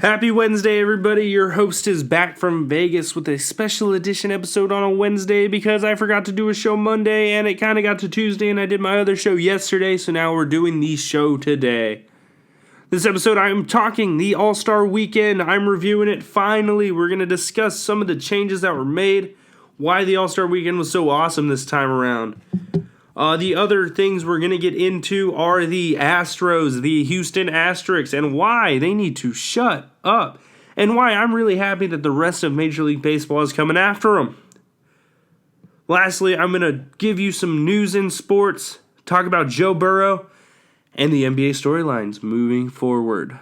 Happy Wednesday, everybody. Your host is back from Vegas with a special edition episode on a Wednesday because I forgot to do a show Monday and it kind of got to Tuesday and I did my other show yesterday, so now we're doing the show today. This episode, I'm talking the All-Star Weekend. I'm reviewing it finally. We're going to discuss some of the changes that were made, why the All-Star Weekend was so awesome this time around. The other things we're going to get into are the Astros, the Houston Astros, and why they need to shut up. And why I'm really happy that the rest of Major League Baseball is coming after them. Lastly, I'm going to give you some news in sports, talk about Joe Burrow, and the NBA storylines moving forward.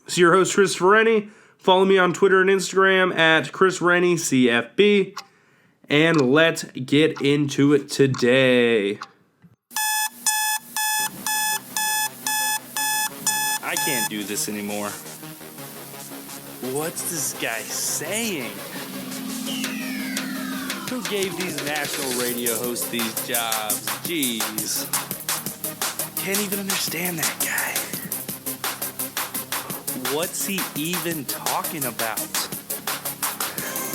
It's your host, Chris Rennie. Follow me on Twitter and Instagram at ChrisRennieCFB. And let's get into it today. I can't do this anymore. What's this guy saying? Who gave these national radio hosts these jobs? Jeez. Can't even understand that guy. What's he even talking about?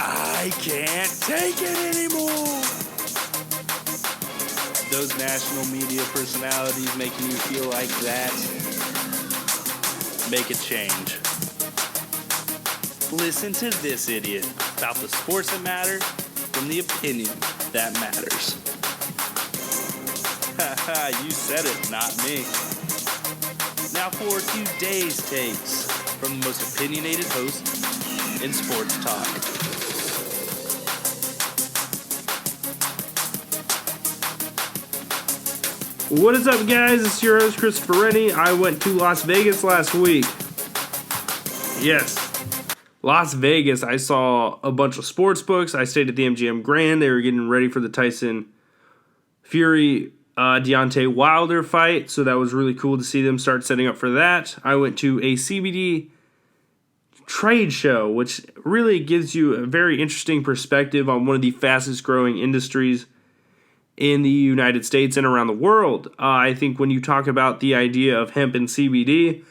I can't take it anymore. Those national media personalities making you feel like that, make a change. Listen to this idiot about the sports that matter from the opinion that matters. Haha, you said it, not me. Now for today's takes from the most opinionated host in sports talk. What is up, guys? It's your host, Christopher Rennie. I went to Las Vegas last week. Yes, Las Vegas. I saw a bunch of sports books. I stayed at the MGM Grand. They were getting ready for the Tyson Fury Deontay Wilder fight, so that was really cool to see them start setting up for that. I went to a CBD trade show, which really gives you a very interesting perspective on one of the fastest growing industries in the United States and around the world. I think when you talk about the idea of hemp and CBD,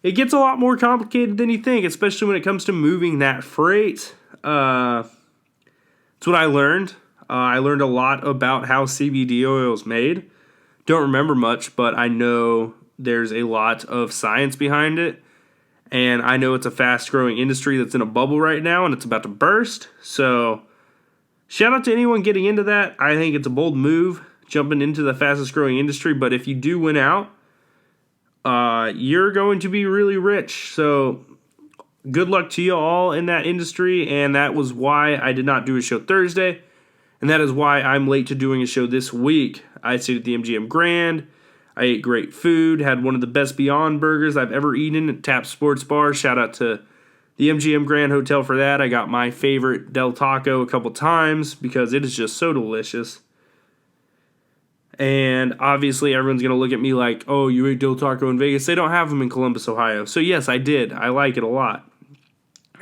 it gets a lot more complicated than you think, especially when it comes to moving that freight. That's what I learned. I learned a lot about how CBD oil is made. Don't remember much, but I know there's a lot of science behind it. And I know it's a fast-growing industry that's in a bubble right now, and it's about to burst. So shout out to anyone getting into that. I think it's a bold move, jumping into the fastest growing industry. But if you do win out, you're going to be really rich. So good luck to you all in that industry. And that was why I did not do a show Thursday. And that is why I'm late to doing a show this week. I stayed at the MGM Grand. I ate great food, had one of the best Beyond Burgers I've ever eaten at Tap Sports Bar. Shout out to the MGM Grand Hotel for that. I got my favorite Del Taco a couple times because it is just so delicious. And obviously everyone's going to look at me like, oh, you ate Del Taco in Vegas. They don't have them in Columbus, Ohio. So yes, I did. I like it a lot.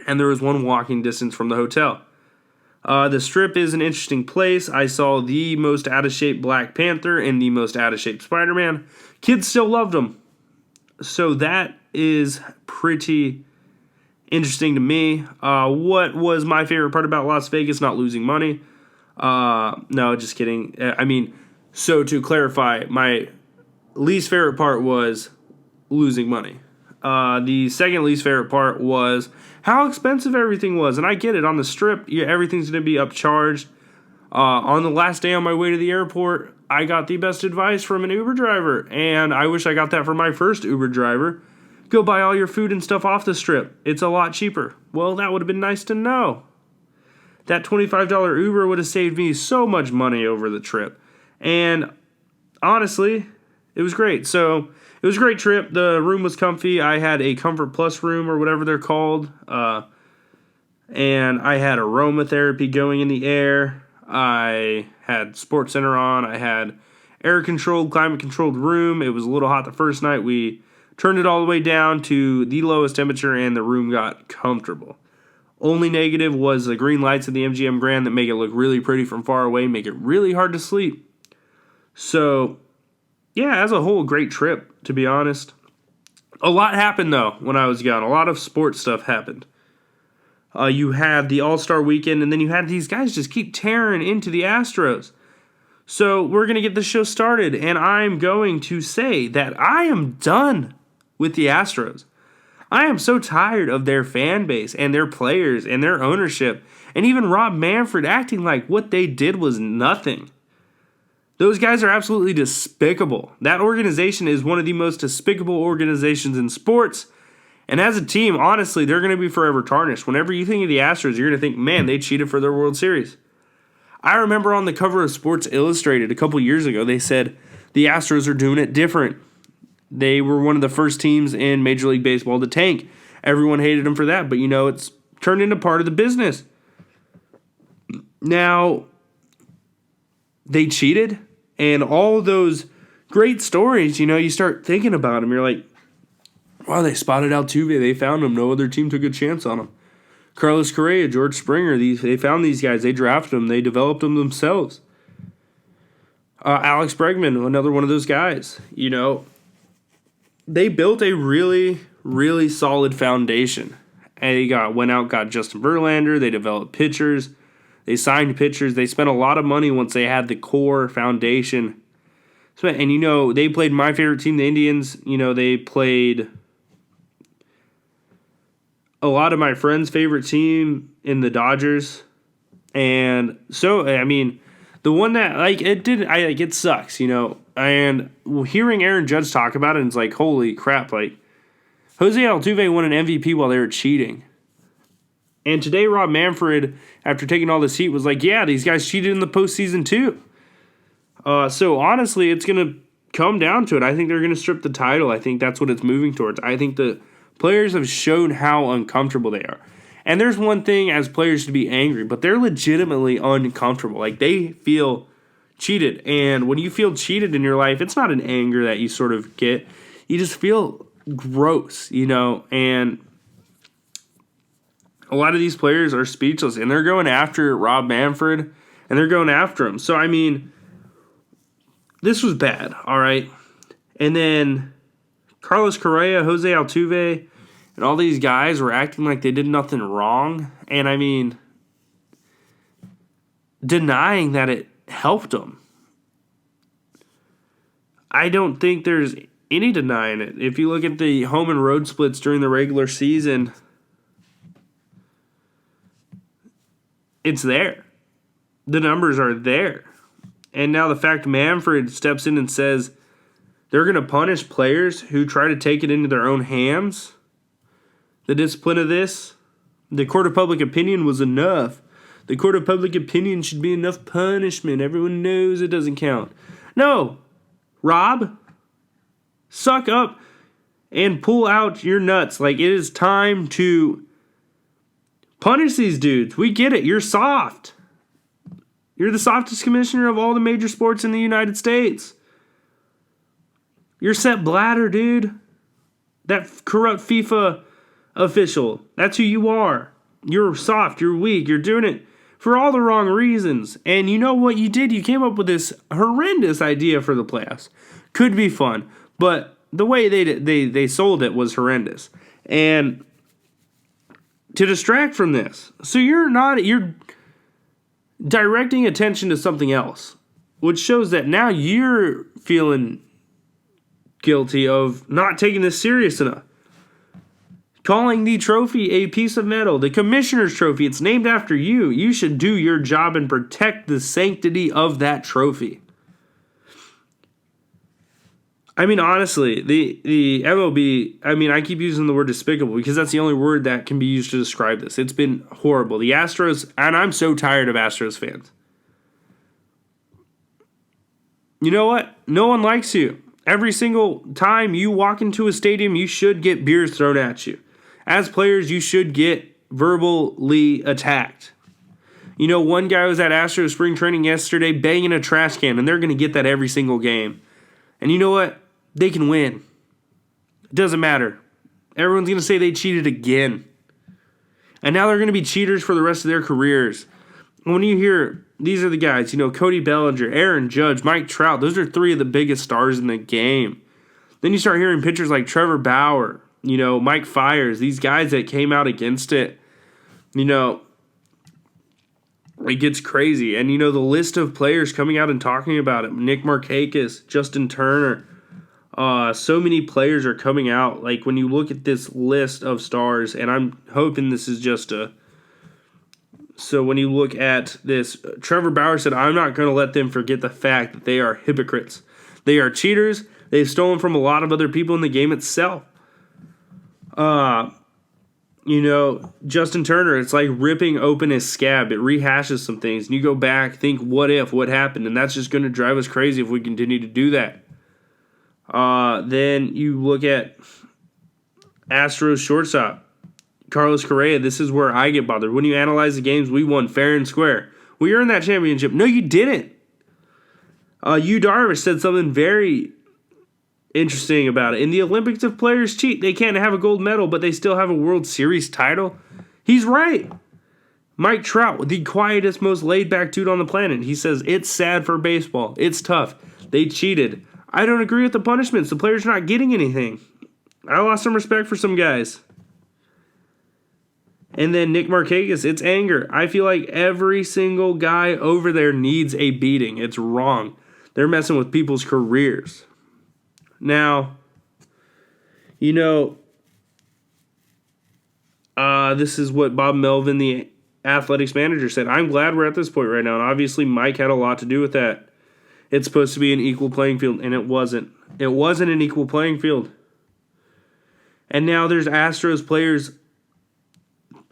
And there was one walking distance from the hotel. The Strip is an interesting place. I saw the most out-of-shape Black Panther and the most out-of-shape Spider-Man. Kids still loved them. So that is pretty interesting to me. What was my favorite part about Las Vegas? Not losing money. No, just kidding. So to clarify, my least favorite part was losing money. The second least favorite part was how expensive everything was. And I get it. On the Strip, everything's going to be upcharged. On the last day on my way to the airport, I got the best advice from an Uber driver. And I wish I got that from my first Uber driver. Go buy all your food and stuff off the Strip. It's a lot cheaper. Well, that would have been nice to know. That $25 Uber would have saved me so much money over the trip. And honestly, it was great. So it was a great trip. The room was comfy. I had a Comfort Plus room or whatever they're called. And I had aromatherapy going in the air. I had Sports Center on. I had air-controlled, climate-controlled room. It was a little hot the first night. We turned it all the way down to the lowest temperature, and the room got comfortable. Only negative was the green lights at the MGM Grand that make it look really pretty from far away, make it really hard to sleep. So, yeah, as a whole, great trip, to be honest. A lot happened, though, when I was gone. A lot of sports stuff happened. You had the All-Star weekend, and then you had these guys just keep tearing into the Astros. So we're going to get the show started, and I'm going to say that I am done with the Astros. I am so tired of their fan base and their players and their ownership, and even Rob Manfred acting like what they did was nothing. Those guys are absolutely despicable. That organization is one of the most despicable organizations in sports. And as a team, honestly, they're going to be forever tarnished. Whenever you think of the Astros, you're going to think, man, they cheated for their World Series. I remember on the cover of Sports Illustrated a couple years ago, they said the Astros are doing it different. They were one of the first teams in Major League Baseball to tank. Everyone hated them for that, but it's turned into part of the business. Now, they cheated. And all those great stories, you start thinking about them. You're like, wow, they spotted Altuve. They found him. No other team took a chance on him. Carlos Correa, George Springer, they found these guys. They drafted them. They developed them themselves. Alex Bregman, another one of those guys. They built a really, really solid foundation. And they went out, got Justin Verlander. They developed pitchers. They signed pitchers. They spent a lot of money once they had the core foundation. And, they played my favorite team, the Indians. They played a lot of my friends' favorite team in the Dodgers. And so, the one that, it sucks, And hearing Aaron Judge talk about it, it's like, holy crap, Jose Altuve won an MVP while they were cheating. And today, Rob Manfred, after taking all this heat, was like, yeah, these guys cheated in the postseason too. So honestly, it's going to come down to it. I think they're going to strip the title. I think that's what it's moving towards. I think the players have shown how uncomfortable they are. And there's one thing as players to be angry, but they're legitimately uncomfortable. They feel cheated. And when you feel cheated in your life, it's not an anger that you sort of get. You just feel gross, and a lot of these players are speechless, and they're going after Rob Manfred, and they're going after him. So, this was bad, all right? And then Carlos Correa, Jose Altuve, and all these guys were acting like they did nothing wrong, and, denying that it helped them. I don't think there's any denying it. If you look at the home and road splits during the regular season, it's there. The numbers are there. And now the fact Manfred steps in and says they're going to punish players who try to take it into their own hands, the discipline of this, the court of public opinion was enough. The court of public opinion should be enough punishment. Everyone knows it doesn't count. No, Rob, suck up and pull out your nuts. It is time to punish these dudes. We get it. You're soft. You're the softest commissioner of all the major sports in the United States. You're Sepp Blatter, dude. That corrupt FIFA official. That's who you are. You're soft. You're weak. You're doing it for all the wrong reasons. And you know what you did? You came up with this horrendous idea for the playoffs. Could be fun, but the way they sold it was horrendous. And to distract from this, so you're directing attention to something else, which shows that now you're feeling guilty of not taking this serious enough. Calling the trophy a piece of metal, the commissioner's trophy, it's named after you. You should do your job and protect the sanctity of that trophy. Honestly, the MLB, I keep using the word despicable because that's the only word that can be used to describe this. It's been horrible. The Astros, and I'm so tired of Astros fans. You know what? No one likes you. Every single time you walk into a stadium, you should get beers thrown at you. As players, you should get verbally attacked. One guy was at Astros spring training yesterday banging a trash can, and they're going to get that every single game. And you know what? They can win. It doesn't matter. Everyone's going to say they cheated again. And now they're going to be cheaters for the rest of their careers. When you hear, these are the guys, Cody Bellinger, Aaron Judge, Mike Trout, those are three of the biggest stars in the game. Then you start hearing pitchers like Trevor Bauer, Mike Fiers, these guys that came out against it. It gets crazy. And, the list of players coming out and talking about it, Nick Markakis, Justin Turner, so many players are coming out. Like, when you look at this list of stars, and I'm hoping this is just so when you look at this, Trevor Bauer said, I'm not going to let them forget the fact that they are hypocrites. They are cheaters. They've stolen from a lot of other people in the game itself. Justin Turner, it's like ripping open his scab. It rehashes some things. And you go back, think, what happened? And that's just going to drive us crazy if we continue to do that. Then you look at Astros shortstop, Carlos Correa. This is where I get bothered. When you analyze the games, we won fair and square. We earned that championship. No, you didn't. Yu Darvish said something very interesting about it. In the Olympics, if players cheat, they can't have a gold medal, but they still have a World Series title. He's right. Mike Trout, the quietest, most laid-back dude on the planet, he says, it's sad for baseball. It's tough. They cheated. I don't agree with the punishments. The players are not getting anything. I lost some respect for some guys. And then Nick Markakis, it's anger. I feel like every single guy over there needs a beating. It's wrong. They're messing with people's careers. Now, this is what Bob Melvin, the athletics manager, said. I'm glad we're at this point right now, and obviously Mike had a lot to do with that. It's supposed to be an equal playing field, and it wasn't. It wasn't an equal playing field. And now there's Astros players.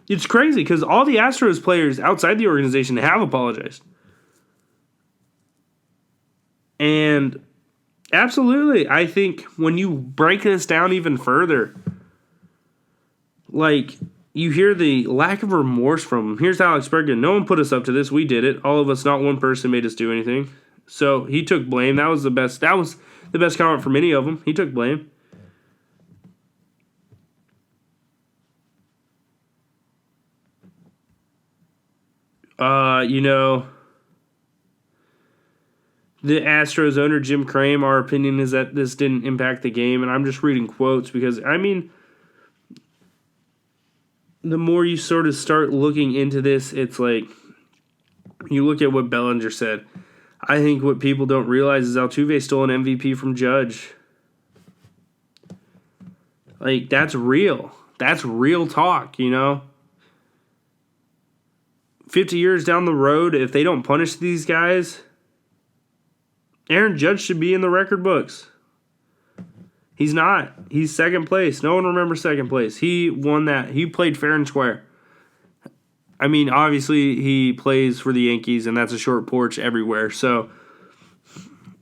It's crazy because all the Astros players outside the organization have apologized. And absolutely, I think when you break this down even further, like, you hear the lack of remorse from him. Here's Alex Bergen. No one put us up to this. We did it. All of us, not one person made us do anything. So he took blame. That was the best comment from any of them. He took blame. The Astros owner, Jim Crane, our opinion is that this didn't impact the game. And I'm just reading quotes because, the more you sort of start looking into this, it's like, you look at what Bellinger said. I think what people don't realize is Altuve stole an MVP from Judge. Like, that's real. That's real talk, 50 years down the road, if they don't punish these guys, Aaron Judge should be in the record books. He's not. He's second place. No one remembers second place. He won that. He played fair and square. Obviously, he plays for the Yankees, and that's a short porch everywhere. So,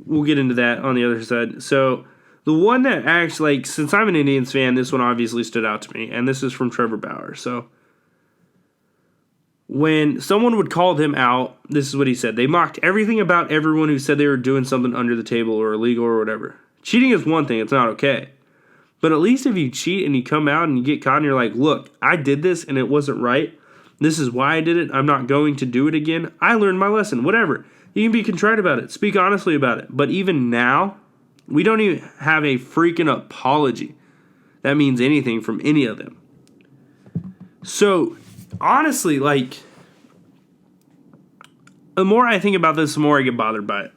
we'll get into that on the other side. So, the one that actually, since I'm an Indians fan, this one obviously stood out to me, and this is from Trevor Bauer. So, when someone would call them out, this is what he said. They mocked everything about everyone who said they were doing something under the table or illegal or whatever. Cheating is one thing. It's not okay. But at least if you cheat and you come out and you get caught and you're like, look, I did this and it wasn't right. This is why I did it. I'm not going to do it again. I learned my lesson. Whatever. You can be contrite about it. Speak honestly about it. But even now, we don't even have a freaking apology that means anything from any of them. So, honestly, the more I think about this, the more I get bothered by it.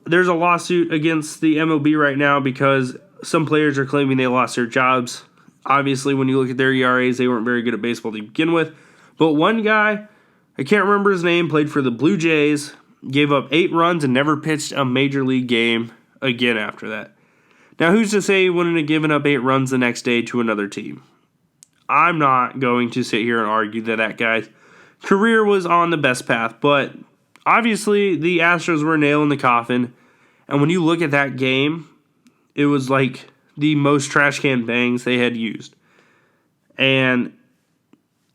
There's a lawsuit against the MLB right now because some players are claiming they lost their jobs. Obviously, when you look at their ERAs, they weren't very good at baseball to begin with. But one guy, I can't remember his name, played for the Blue Jays, gave up 8 runs and never pitched a major league game again after that. Now, who's to say he wouldn't have given up 8 runs the next day to another team? I'm not going to sit here and argue that guy's career was on the best path, but obviously the Astros were a nail in the coffin. And when you look at that game, it was like the most trash can bangs they had used. And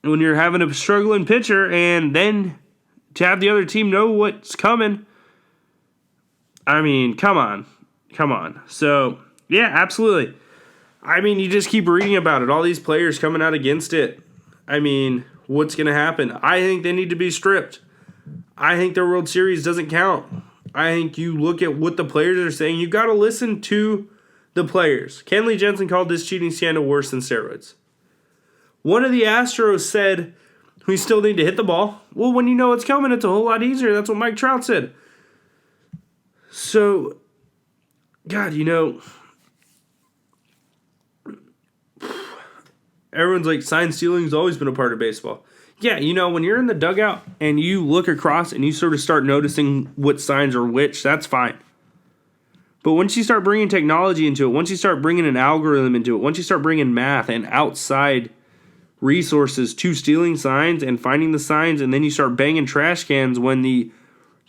when you're having a struggling pitcher and then to have the other team know what's coming, come on. So, yeah, absolutely. You just keep reading about it. All these players coming out against it. What's going to happen? I think they need to be stripped. I think their World Series doesn't count. I think you look at what the players are saying. You got to listen to the players. Kenley Jensen called this cheating scandal worse than steroids. One of the Astros said, we still need to hit the ball. Well, when you know it's coming, it's a whole lot easier. That's what Mike Trout said. So, God, everyone's like, sign stealing has always been a part of baseball. Yeah, when you're in the dugout and you look across and you sort of start noticing what signs are which, that's fine. But once you start bringing technology into it, once you start bringing an algorithm into it, once you start bringing math and outside resources to stealing signs and finding the signs, and then you start banging trash cans when the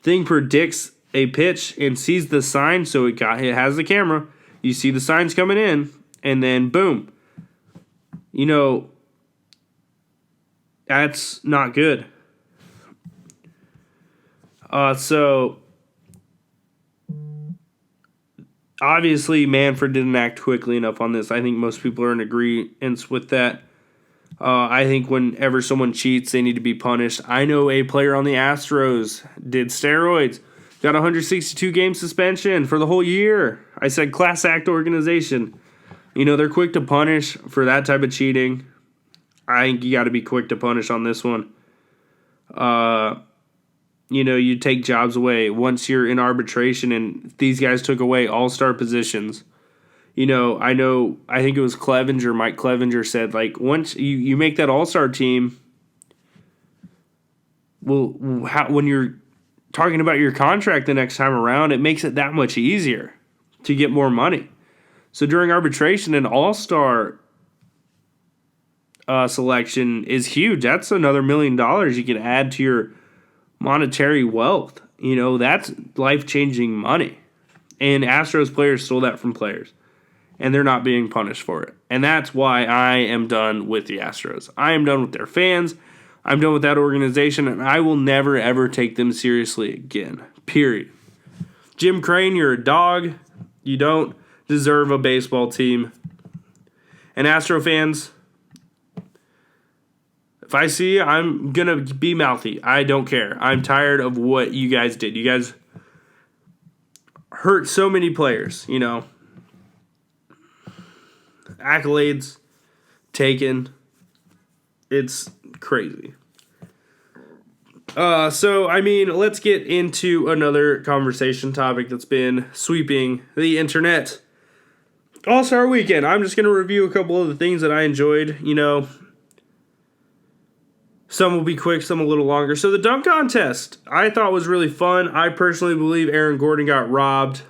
thing predicts a pitch and sees the sign, so it has the camera, you see the signs coming in, and then boom. That's not good. So obviously Manfred didn't act quickly enough on this. I think most people are in agreement with that. I think whenever someone cheats, they need to be punished. I know a player on the Astros did steroids, got a 162-game suspension for the whole year. I said class act organization. They're quick to punish for that type of cheating. I think you got to be quick to punish on this one. You take jobs away once you're in arbitration, and these guys took away all-star positions. I think it was Mike Clevenger said, like, once you make that all-star team, when you're talking about your contract the next time around, it makes it that much easier to get more money. So during arbitration, an all-star selection is huge. That's another $1 million you can add to your monetary wealth. That's life-changing money. And Astros players stole that from players. And they're not being punished for it. And that's why I am done with the Astros. I am done with their fans. I'm done with that organization, and I will never, ever take them seriously again. Period. Jim Crane, you're a dog. You don't deserve a baseball team. And Astro fans, if I see you, I'm going to be mouthy. I don't care. I'm tired of what you guys did. You guys hurt so many players, Accolades taken. It's crazy. Let's get into another conversation topic that's been sweeping the internet. All-Star Weekend. I'm just going to review a couple of the things that I enjoyed. Some will be quick, some a little longer. So the dunk contest, I thought was really fun. I personally believe Aaron Gordon got robbed.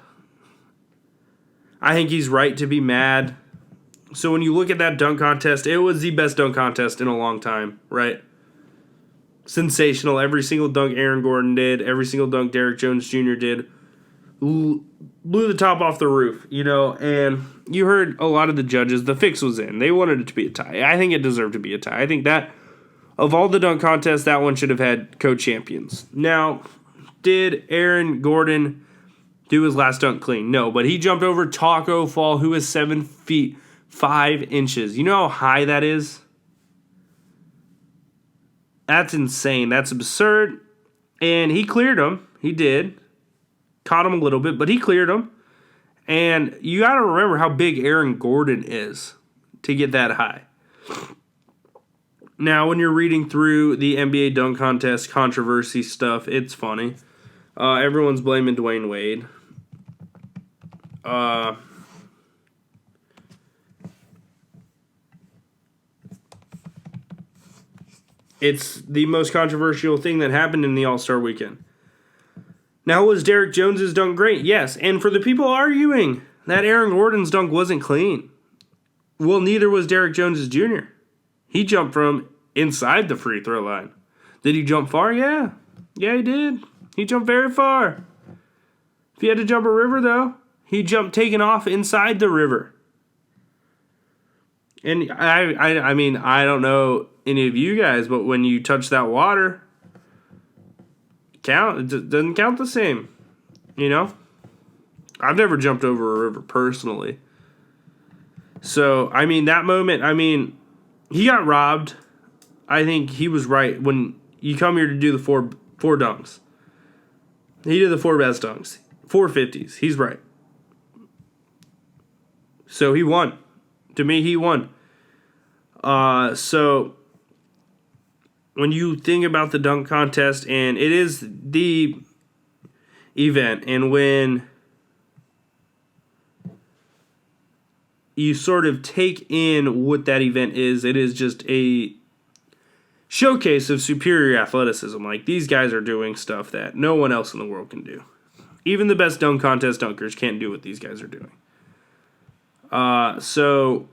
I think he's right to be mad. So when you look at that dunk contest, it was the best dunk contest in a long time, right? Sensational. Every single dunk Aaron Gordon did, every single dunk Derek Jones Jr. did, blew the top off the roof, and you heard a lot of the judges, the fix was in. They wanted it to be a tie. I think it deserved to be a tie. I think that, of all the dunk contests, that one should have had co-champions. Now, did Aaron Gordon do his last dunk clean? No, but he jumped over Taco Fall, who is 7 feet 5 inches. You know how high that is? That's insane. That's absurd. And he cleared him. He did. Caught him a little bit, but he cleared him. And you got to remember how big Aaron Gordon is to get that high. Now, when you're reading through the NBA dunk contest controversy stuff, it's funny. Everyone's blaming Dwayne Wade. It's the most controversial thing that happened in the All-Star Weekend. Now, was Derek Jones' dunk great? Yes. And for the people arguing that Aaron Gordon's dunk wasn't clean, well, neither was Derek Jones' Jr. He jumped from inside the free throw line. Did he jump far? Yeah. Yeah, he did. He jumped very far. If he had to jump a river, though, he jumped taking off inside the river. And I don't know any of you guys, but when you touch that water, it doesn't count the same. I've never jumped over a river personally. So, that moment, he got robbed. I think he was right when you come here to do the four dunks. He did the 4 best dunks. 4 50s. He's right. So he won. To me, he won. So when you think about the dunk contest, and it is the event, and when you sort of take in what that event is, it is just a showcase of superior athleticism. Like, these guys are doing stuff that no one else in the world can do. Even the best dunk contest dunkers can't do what these guys are doing. So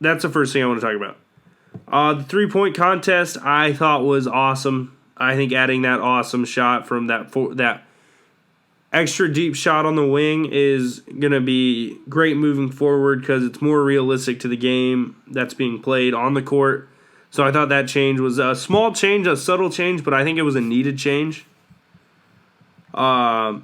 that's the first thing I want to talk about. The three-point contest I thought was awesome. I think adding that awesome shot from that extra deep shot on the wing is going to be great moving forward because it's more realistic to the game that's being played on the court. So I thought that change was a small change, a subtle change, but I think it was a needed change. The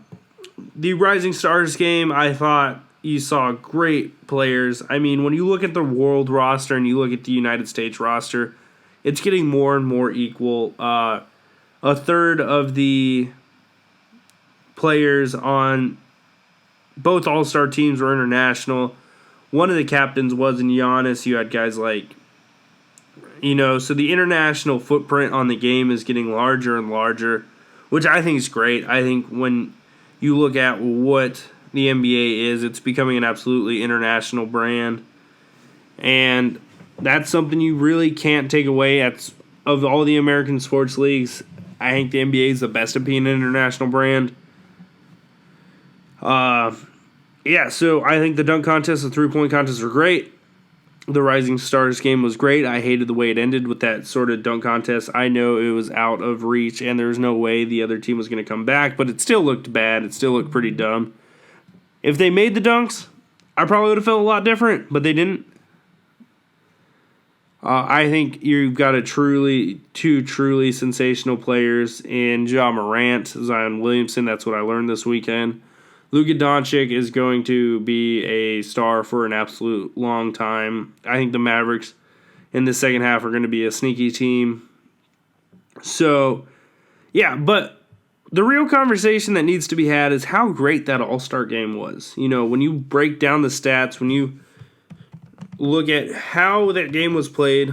Rising Stars game, I thought you saw great players. I mean, when you look at the world roster and you look at the United States roster, it's getting more and more equal. A third of the players on both all-star teams were international. One of the captains wasn't Giannis. You had guys like, so the international footprint on the game is getting larger and larger, which I think is great. I think when you look at what the NBA is, it's becoming an absolutely international brand. And that's something you really can't take away. Of all the American sports leagues, I think the NBA is the best at being an international brand. So I think the dunk contest, the three-point contest are great. The Rising Stars game was great. I hated the way it ended with that sort of dunk contest. I know it was out of reach, and there was no way the other team was going to come back, but it still looked bad. It still looked pretty dumb. If they made the dunks, I probably would have felt a lot different, but they didn't. I think you've got two truly sensational players in Ja Morant, Zion Williamson. That's what I learned this weekend. Luka Doncic is going to be a star for an absolute long time. I think the Mavericks in the second half are going to be a sneaky team. So, yeah, but the real conversation that needs to be had is how great that All-Star game was. When you break down the stats, when you look at how that game was played,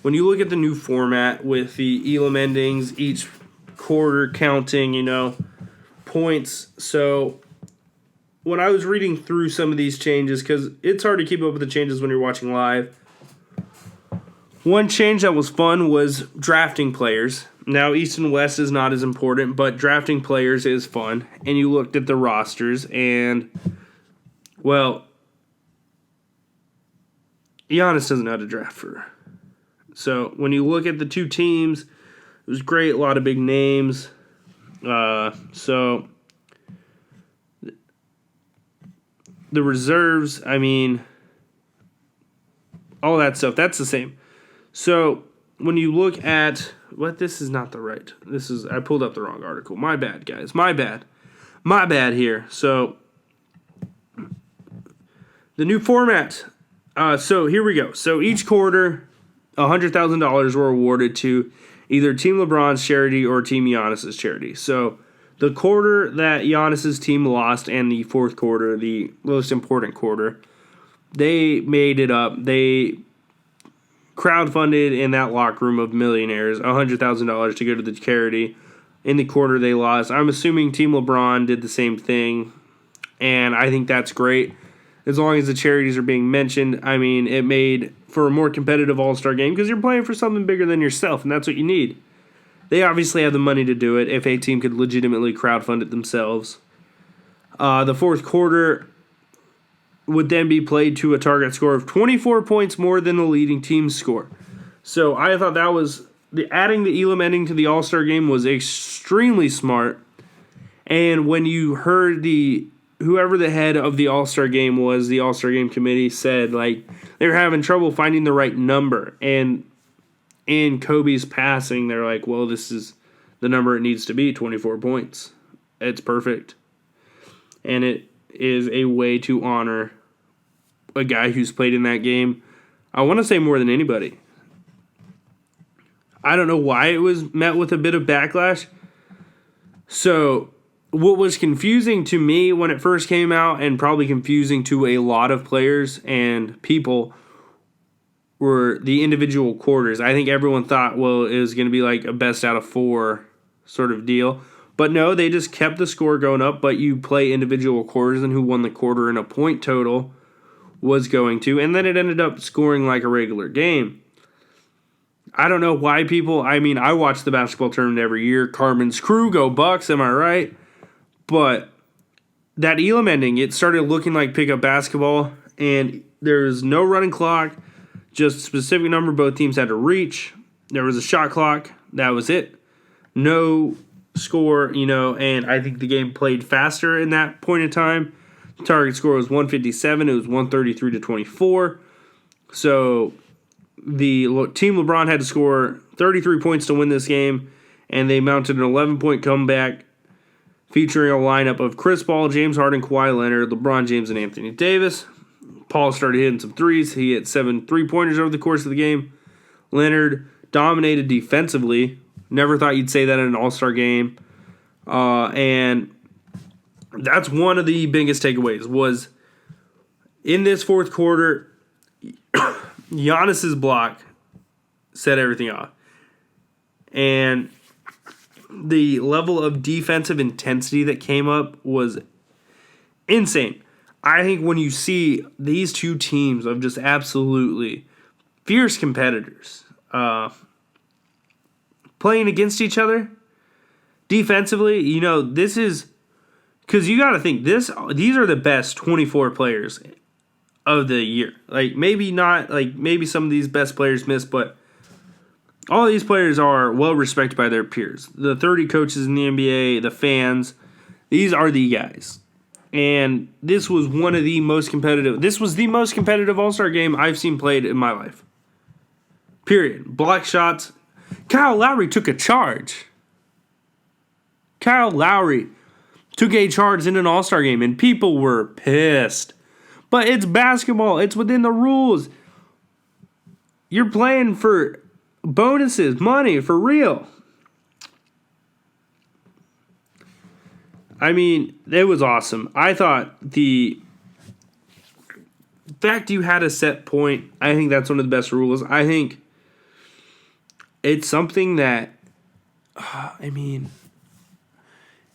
when you look at the new format with the Elam endings, each quarter counting, points. So when I was reading through some of these changes, because it's hard to keep up with the changes when you're watching live, one change that was fun was drafting players. Now, East and West is not as important, but drafting players is fun. And you looked at the rosters, and, well, Giannis doesn't know how to draft for. So when you look at the two teams, it was great, a lot of big names. So the reserves, all that stuff, that's the same. So when you look at this is not the right. I pulled up the wrong article. My bad, guys. My bad here. So the new format. So here we go. So each quarter, $100,000 were awarded to either Team LeBron's charity or Team Giannis's charity. So the quarter that Giannis's team lost and the fourth quarter, the most important quarter, they made it up. They crowdfunded in that locker room of millionaires $100,000 to go to the charity in the quarter they lost. I'm assuming Team LeBron did the same thing, and I think that's great. As long as the charities are being mentioned, it made for a more competitive All-Star game because you're playing for something bigger than yourself, and that's what you need. They obviously have the money to do it if a team could legitimately crowdfund it themselves. The fourth quarter would then be played to a target score of 24 points more than the leading team's score. So I thought that was adding the Elam ending to the All-Star game was extremely smart. And when you heard whoever the head of the All-Star game was, the All-Star game committee said they were having trouble finding the right number. And in Kobe's passing, they're like, well, this is the number it needs to be, 24 points. It's perfect. And it is a way to honor a guy who's played in that game, I want to say more than anybody. I don't know why it was met with a bit of backlash. So what was confusing to me when it first came out, and probably confusing to a lot of players and people, were the individual quarters. I think everyone thought, well, it was going to be like a best out of 4 sort of deal. But no, they just kept the score going up, but you play individual quarters, and who won the quarter in a point total was going to. And then it ended up scoring like a regular game. I don't know why people, I watch the basketball tournament every year. Carmen's crew, go Bucks, am I right? But that Elam ending, it started looking like pickup basketball, and there was no running clock, just a specific number both teams had to reach. There was a shot clock. That was it. No score, and I think the game played faster in that point in time. The target score was 157. It was 133-24. So the Team LeBron had to score 33 points to win this game, and they mounted an 11-point comeback featuring a lineup of Chris Paul, James Harden, Kawhi Leonard, LeBron James, and Anthony Davis. Paul started hitting some threes. He hit 7 3-pointers over the course of the game. Leonard dominated defensively. Never thought you'd say that in an All-Star game. And that's one of the biggest takeaways was in this fourth quarter, Giannis's block set everything off. And the level of defensive intensity that came up was insane. I think when you see these two teams of just absolutely fierce competitors playing against each other defensively, this is because you got to think these are the best 24 players of the year. Like maybe not, like maybe some of these best players missed, but all these players are well respected by their peers. The 30 coaches in the NBA, the fans, these are the guys. And this was the most competitive All-Star game I've seen played in my life. Period. Block shots. Kyle Lowry took a charge. Kyle Lowry took a charge in an All-Star game, and people were pissed. But it's basketball. It's within the rules. You're playing for bonuses, money, for real. It was awesome. I thought the fact you had a set point, I think that's one of the best rules. I think it's something that,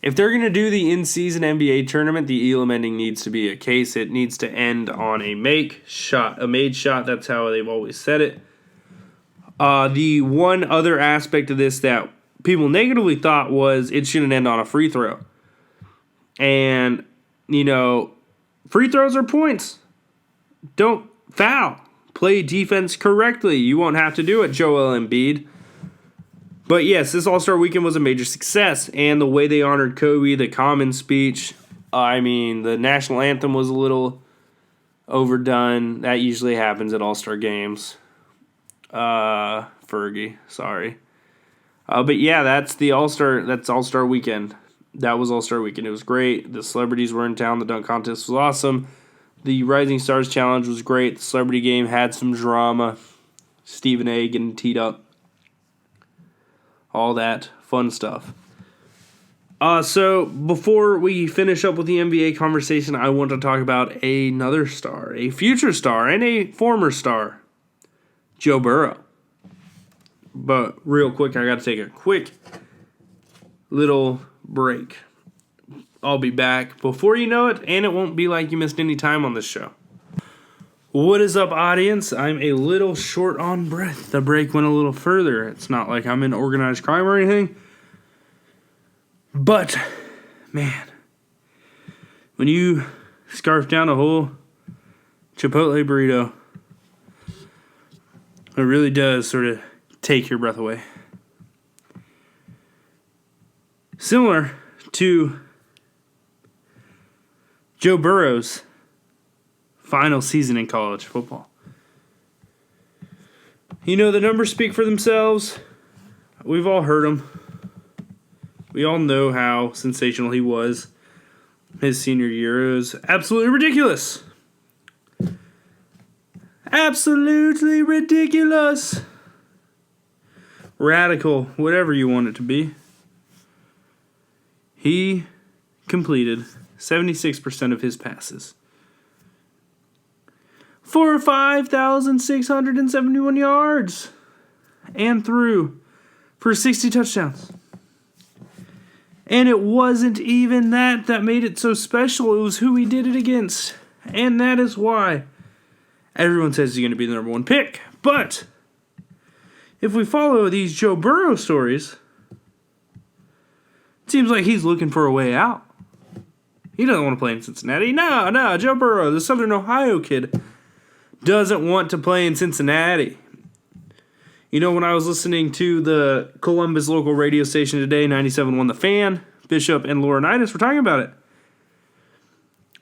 if they're going to do the in-season NBA tournament, the Elam ending needs to be a case. It needs to end on a made shot. That's how they've always said it. The one other aspect of this that people negatively thought was it shouldn't end on a free throw. And, free throws are points. Don't foul. Play defense correctly. You won't have to do it, Joel Embiid. But yes, this All-Star Weekend was a major success. And the way they honored Kobe, the common speech, the national anthem was a little overdone. That usually happens at All-Star games. Fergie, sorry. But yeah, that's All-Star Weekend. That was All-Star Weekend. It was great. The celebrities were in town. The dunk contest was awesome. The Rising Stars Challenge was great. The celebrity game had some drama. Stephen A. getting teed up. All that fun stuff. So before we finish up with the NBA conversation, I want to talk about another star, a future star, and a former star, Joe Burrow. But real quick, I got to take a quick little break. I'll be back before you know it, and it won't be like you missed any time on this show. What is up, audience? I'm a little short on breath. The break went a little further. It's not like I'm in organized crime or anything. But, man, when you scarf down a whole Chipotle burrito, it really does sort of take your breath away. Similar to Joe Burrow's final season in college football. The numbers speak for themselves. We've all heard them. We all know how sensational he was his senior year. It was absolutely ridiculous. Absolutely ridiculous. Radical, whatever you want it to be. He completed 76% of his passes for 5,671 yards and threw for 60 touchdowns. And it wasn't even that made it so special. It was who he did it against. And that is why everyone says he's going to be the number one pick. But if we follow these Joe Burrow stories, it seems like he's looking for a way out. He doesn't want to play in Cincinnati. No, Joe Burrow, the Southern Ohio kid, doesn't want to play in Cincinnati. You know, when I was listening to the Columbus local radio station today, 97.1 The Fan, Bishop and Laurinaitis were talking about it.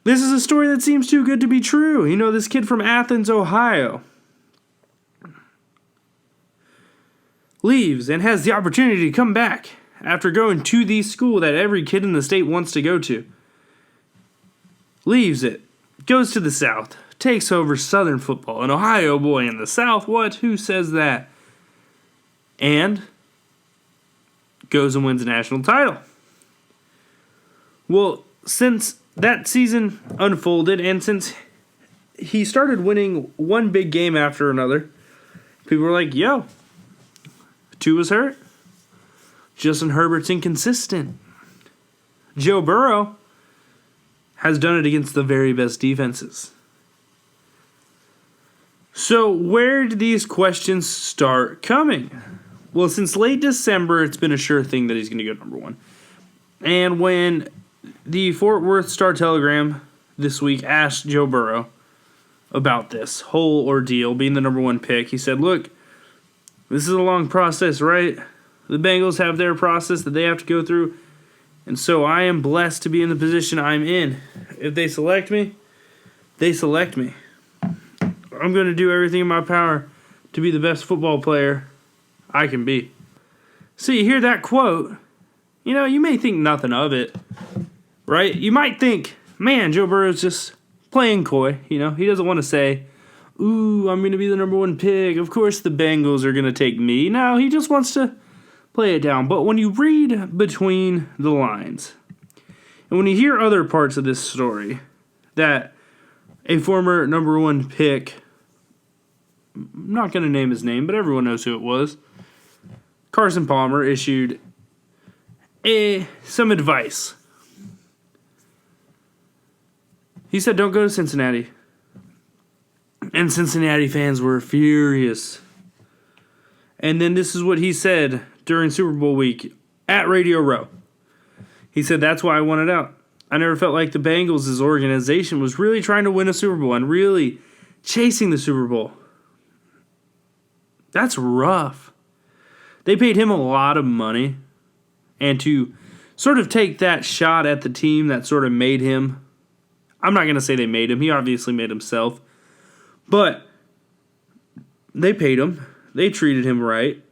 This is a story that seems too good to be true. You know, this kid from Athens, Ohio, leaves and has the opportunity to come back after going to the school that every kid in the state wants to go to. Leaves it, goes to the South, takes over Southern football. An Ohio boy in the South, what? Who says that? And goes and wins a national title. Well, since that season unfolded and since he started winning one big game after another, people were like, yo, Tua's hurt. Justin Herbert's inconsistent. Joe Burrow has done it against the very best defenses. So where did these questions start coming? Well, since late December, it's been a sure thing that he's going to go number one. And when the Fort Worth Star-Telegram this week asked Joe Burrow about this whole ordeal, being the number one pick, he said, look, this is a long process, right? The Bengals have their process that they have to go through, and so I am blessed to be in the position I'm in. If they select me, they select me. I'm going to do everything in my power to be the best football player I can be. So you hear that quote, you know, you may think nothing of it, right? You might think, man, Joe Burrow's just playing coy. You know, he doesn't want to say, ooh, I'm going to be the number one pick. Of course the Bengals are going to take me. No, he just wants to play it down. But when you read between the lines, and when you hear other parts of this story, that a former number one pick, I'm not going to name his name, but everyone knows who it was, Carson Palmer, issued some advice. He said, don't go to Cincinnati. And Cincinnati fans were furious. And then this is what he said during Super Bowl week at Radio Row. He said, that's why I wanted out. I never felt like the Bengals' organization was really trying to win a Super Bowl and really chasing the Super Bowl. That's rough. They paid him a lot of money. And to sort of take that shot at the team that sort of made him, I'm not going to say they made him. He obviously made himself. But they paid him. They treated him right.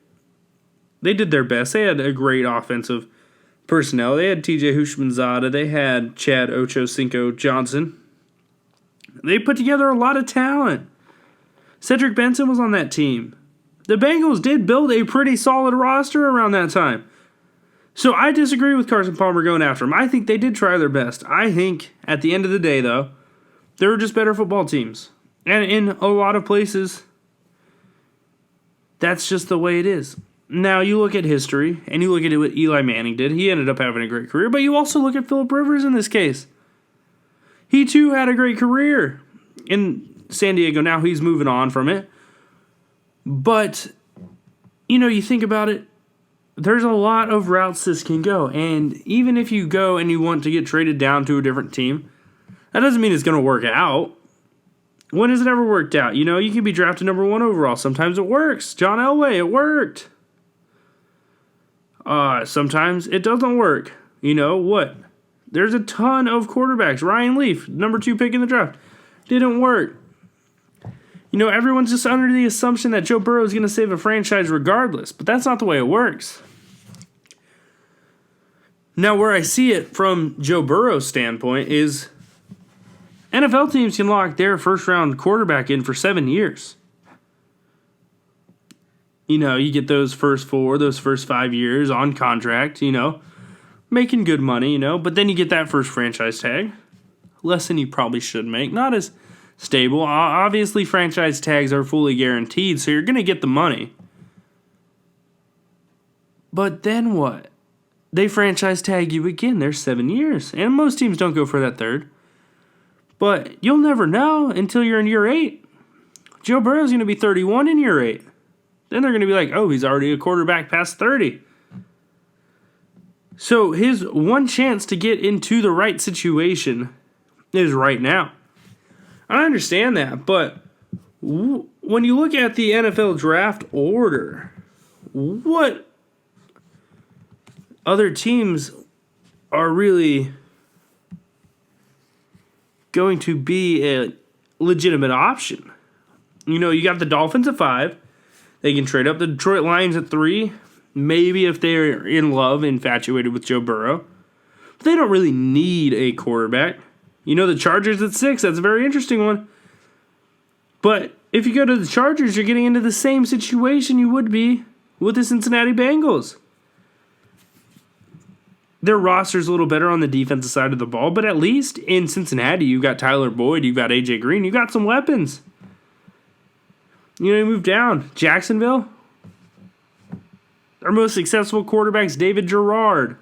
They did their best. They had a great offensive personnel. They had TJ Houshmandzadeh. They had Chad Ochocinco Johnson. They put together a lot of talent. Cedric Benson was on that team. The Bengals did build a pretty solid roster around that time. So I disagree with Carson Palmer going after him. I think they did try their best. I think at the end of the day, though, they were just better football teams. And in a lot of places, that's just the way it is. Now, you look at history, and you look at what Eli Manning did. He ended up having a great career. But you also look at Phillip Rivers in this case. He, too, had a great career in San Diego. Now he's moving on from it. But, you know, you think about it, there's a lot of routes this can go. And even if you go and you want to get traded down to a different team, that doesn't mean it's going to work out. When has it ever worked out? You know, you can be drafted number one overall. Sometimes it works. John Elway, it worked. Sometimes it doesn't work. You know what? There's a ton of quarterbacks. Ryan Leaf, number 2 pick in the draft, didn't work. You know, everyone's just under the assumption that Joe Burrow is going to save a franchise regardless, but that's not the way it works. Now, where I see it from Joe Burrow's standpoint is NFL teams can lock their first-round quarterback in for 7 years. You know, you get those first 4, those first 5 years on contract, you know. making good money, but then you get that first franchise tag. Less than you probably should make. Not as stable. Obviously, franchise tags are fully guaranteed, so you're going to get the money. But then what? They franchise tag you again. There's 7 years. And most teams don't go for that third. But you'll never know until you're in year 8. Joe Burrow's going to be 31 in year 8. Then they're going to be like, oh, he's already a quarterback past 30. So his one chance to get into the right situation is right now. I understand that, but when you look at the NFL draft order, what other teams are really going to be a legitimate option? You got the Dolphins at 5. They can trade up the Detroit Lions at 3. Maybe if they're in love, infatuated with Joe Burrow. But they don't really need a quarterback. The Chargers at 6. That's a very interesting one. But if you go to the Chargers, you're getting into the same situation you would be with the Cincinnati Bengals. Their roster's a little better on the defensive side of the ball, but at least in Cincinnati, you've got Tyler Boyd, you've got A.J. Green, you've got some weapons. You move down. Jacksonville, our most successful quarterback's David Gerard.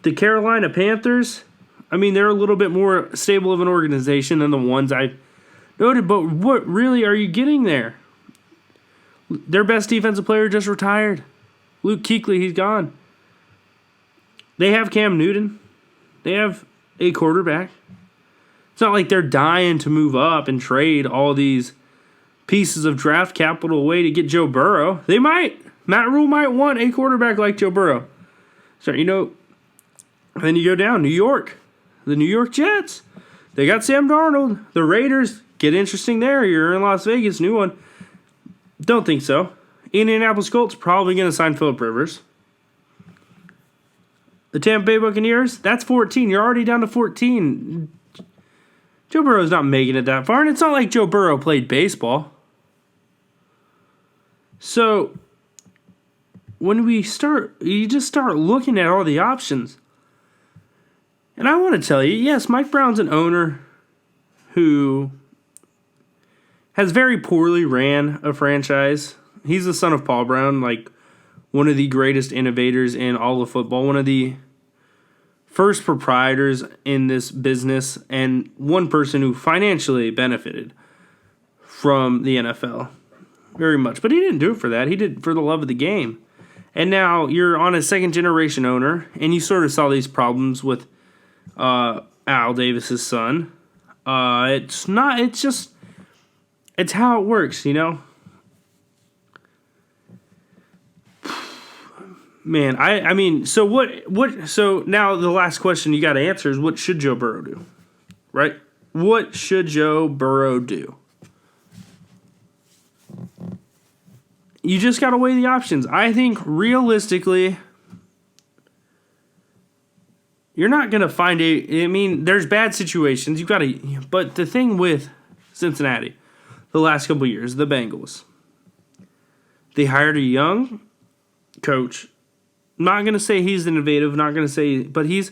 The Carolina Panthers, they're a little bit more stable of an organization than the ones I've noted, but what really are you getting there? Their best defensive player just retired. Luke Kuechly, he's gone. They have Cam Newton. They have a quarterback. It's not like they're dying to move up and trade all these pieces of draft capital away to get Joe Burrow. They might. Matt Rule might want a quarterback like Joe Burrow. So, then you go down. New York. The New York Jets. They got Sam Darnold. The Raiders. Get interesting there. You're in Las Vegas. New one. Don't think so. Indianapolis Colts probably going to sign Phillip Rivers. The Tampa Bay Buccaneers. That's 14. You're already down to 14. Joe Burrow's not making it that far, and it's not like Joe Burrow played baseball. So, when you just start looking at all the options. And I want to tell you, yes, Mike Brown's an owner who has very poorly ran a franchise. He's the son of Paul Brown, like one of the greatest innovators in all of football, one of the first proprietors in this business, and one person who financially benefited from the NFL very much. But he didn't do it for that. He did it for the love of the game. And now you're on a second-generation owner, and you sort of saw these problems with Al Davis's son. It's how it works, Man, so now the last question you got to answer is, what should Joe Burrow do? Right? What should Joe Burrow do? You just got to weigh the options. I think realistically, you're not going to find there's bad situations. But the thing with Cincinnati, the last couple of years, the Bengals, they hired a young coach. Not going to say he's innovative, but he's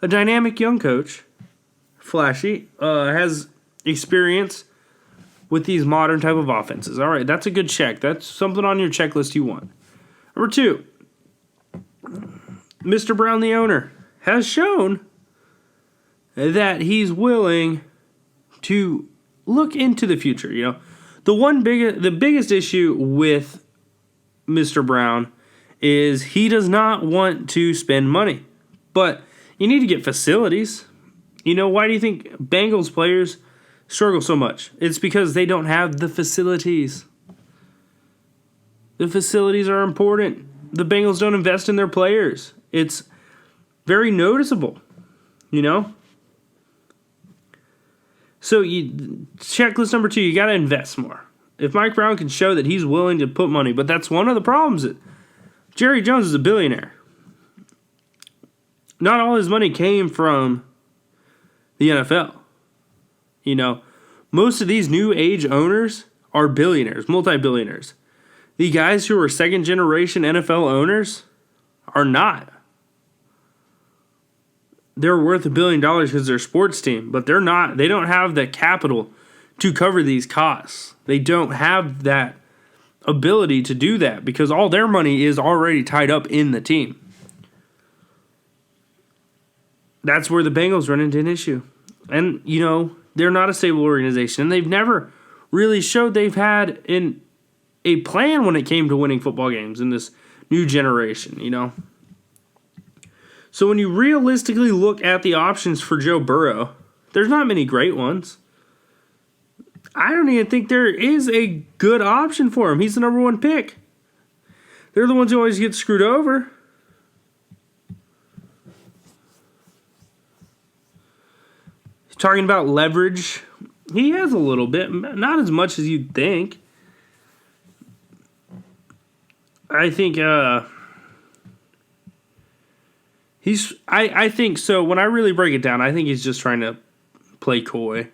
a dynamic young coach, flashy, has experience with these modern type of offenses. All right, that's a good check. That's something on your checklist you want. Number 2, Mr. Brown, the owner, has shown that he's willing to look into the future. The biggest issue with Mr. Brown is he does not want to spend money. But you need to get facilities. Why do you think Bengals players struggle so much? It's because they don't have the facilities. The facilities are important. The Bengals don't invest in their players. It's very noticeable, So checklist number 2, you got to invest more. If Mike Brown can show that he's willing to put money, but that's one of the problems. Jerry Jones is a billionaire. Not all his money came from the NFL. Most of these new age owners are billionaires, multi-billionaires. The guys who are second generation NFL owners are not. They're worth $1 billion because they're a sports team, but they're not. They don't have the capital to cover these costs. They don't have that ability to do that because all their money is already tied up in the team. That's where the Bengals run into an issue. And, they're not a stable organization, and they've never really showed they've had a plan when it came to winning football games in this new generation, So when you realistically look at the options for Joe Burrow, there's not many great ones. I don't even think there is a good option for him. He's the number one pick. They're the ones who always get screwed over. Talking about leverage, he has a little bit, not as much as you'd think. I think I think so. When I really break it down, I think he's just trying to play coy.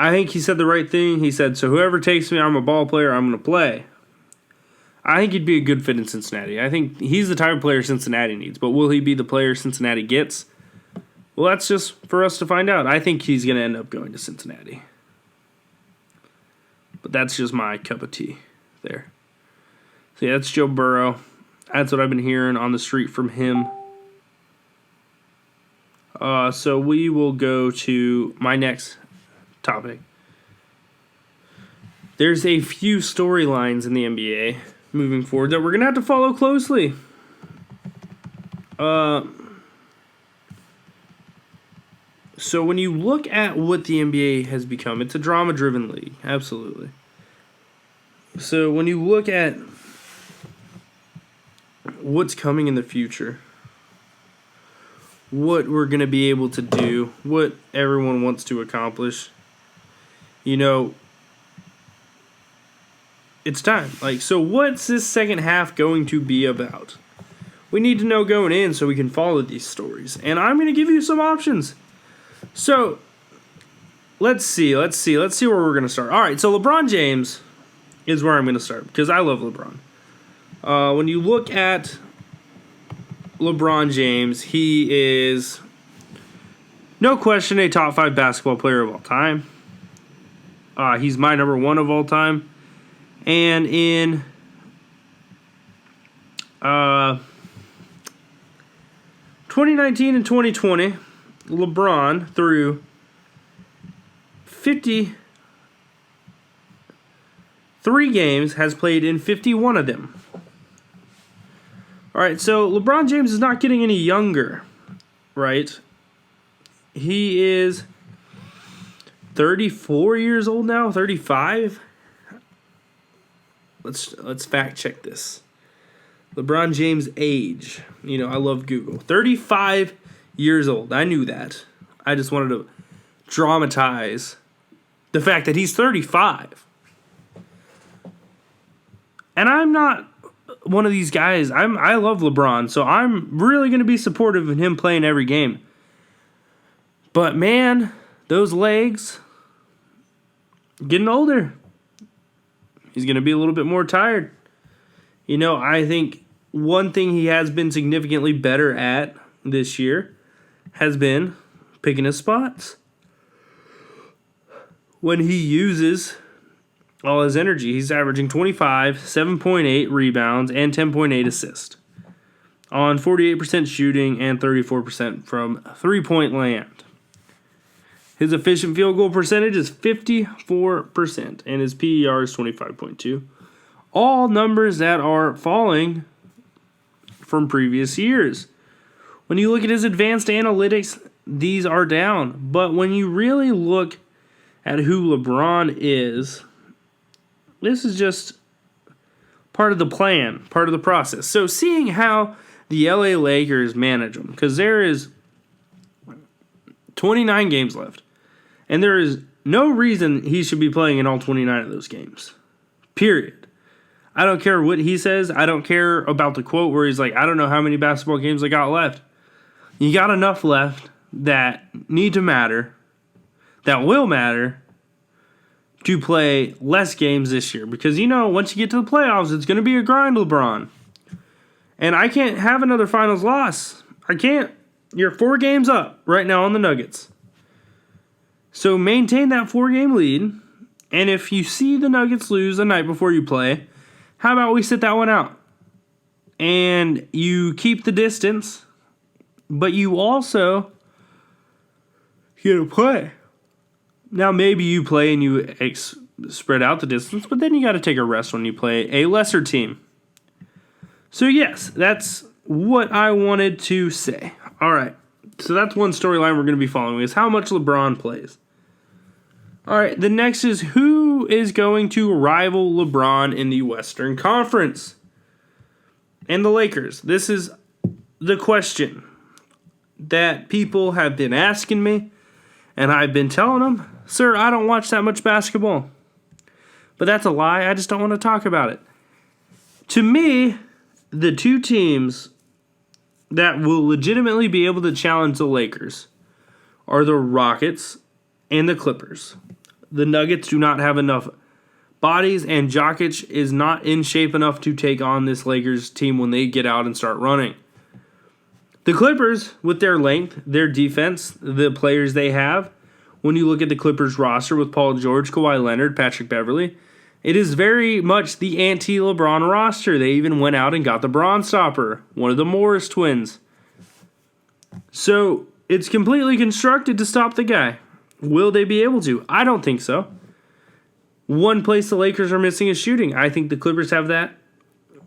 I think he said the right thing. He said, so whoever takes me, I'm a ball player, I'm going to play. I think he'd be a good fit in Cincinnati. I think he's the type of player Cincinnati needs. But will he be the player Cincinnati gets? Well, that's just for us to find out. I think he's going to end up going to Cincinnati. But that's just my cup of tea there. So, yeah, that's Joe Burrow. That's what I've been hearing on the street from him. So we will go to my next topic. There's a few storylines in the NBA moving forward that we're going to have to follow closely. So when you look at what the NBA has become, it's a drama-driven league, absolutely. So when you look at what's coming in the future, what we're going to be able to do, what everyone wants to accomplish, it's time. So what's this second half going to be about? We need to know going in so we can follow these stories. And I'm going to give you some options. So, let's see where we're going to start. All right, so LeBron James is where I'm going to start because I love LeBron. When you look at LeBron James, he is, no question, a top 5 basketball player of all time. He's my number 1 of all time. And in 2019 and 2020, LeBron threw 53 games, has played in 51 of them. All right, so LeBron James is not getting any younger, right? He is 34 years old now, 35. Let's fact check this. LeBron James' age. I love Google. 35 years old. I knew that. I just wanted to dramatize the fact that he's 35. And I'm not one of these guys. I love LeBron, so I'm really going to be supportive of him playing every game. But man, those legs getting older. He's going to be a little bit more tired. I think one thing he has been significantly better at this year has been picking his spots. When he uses all his energy, he's averaging 25, 7.8 rebounds, and 10.8 assists on 48% shooting and 34% from three-point land. His efficient field goal percentage is 54%, and his PER is 25.2. All numbers that are falling from previous years. When you look at his advanced analytics, these are down. But when you really look at who LeBron is, this is just part of the plan, part of the process. So seeing how the LA Lakers manage them, because there is 29 games left, and there is no reason he should be playing in all 29 of those games. Period. I don't care what he says. I don't care about the quote where he's like, I don't know how many basketball games I got left. You got enough left that need to matter that will matter to play less games this year. Because, once you get to the playoffs, it's going to be a grind, LeBron. And I can't have another finals loss. I can't. You're 4 games up right now on the Nuggets. So maintain that 4-game lead. And if you see the Nuggets lose the night before you play, how about we sit that one out? And you keep the distance, but you also get to play. Now, maybe you play and you spread out the distance, but then you got to take a rest when you play a lesser team. So, yes, that's what I wanted to say. All right, so that's one storyline we're going to be following is how much LeBron plays. All right, the next is who is going to rival LeBron in the Western Conference? And the Lakers. This is the question that people have been asking me, and I've been telling them, sir, I don't watch that much basketball. But that's a lie. I just don't want to talk about it. To me, the 2 teams that will legitimately be able to challenge the Lakers are the Rockets and the Clippers. The Nuggets do not have enough bodies, and Jokic is not in shape enough to take on this Lakers team when they get out and start running. The Clippers, with their length, their defense, the players they have, when you look at the Clippers roster with Paul George, Kawhi Leonard, Patrick Beverley, it is very much the anti-LeBron roster. They even went out and got the Bron Stopper, one of the Morris twins. So it's completely constructed to stop the guy. Will they be able to? I don't think so. One place the Lakers are missing is shooting. I think the Clippers have that.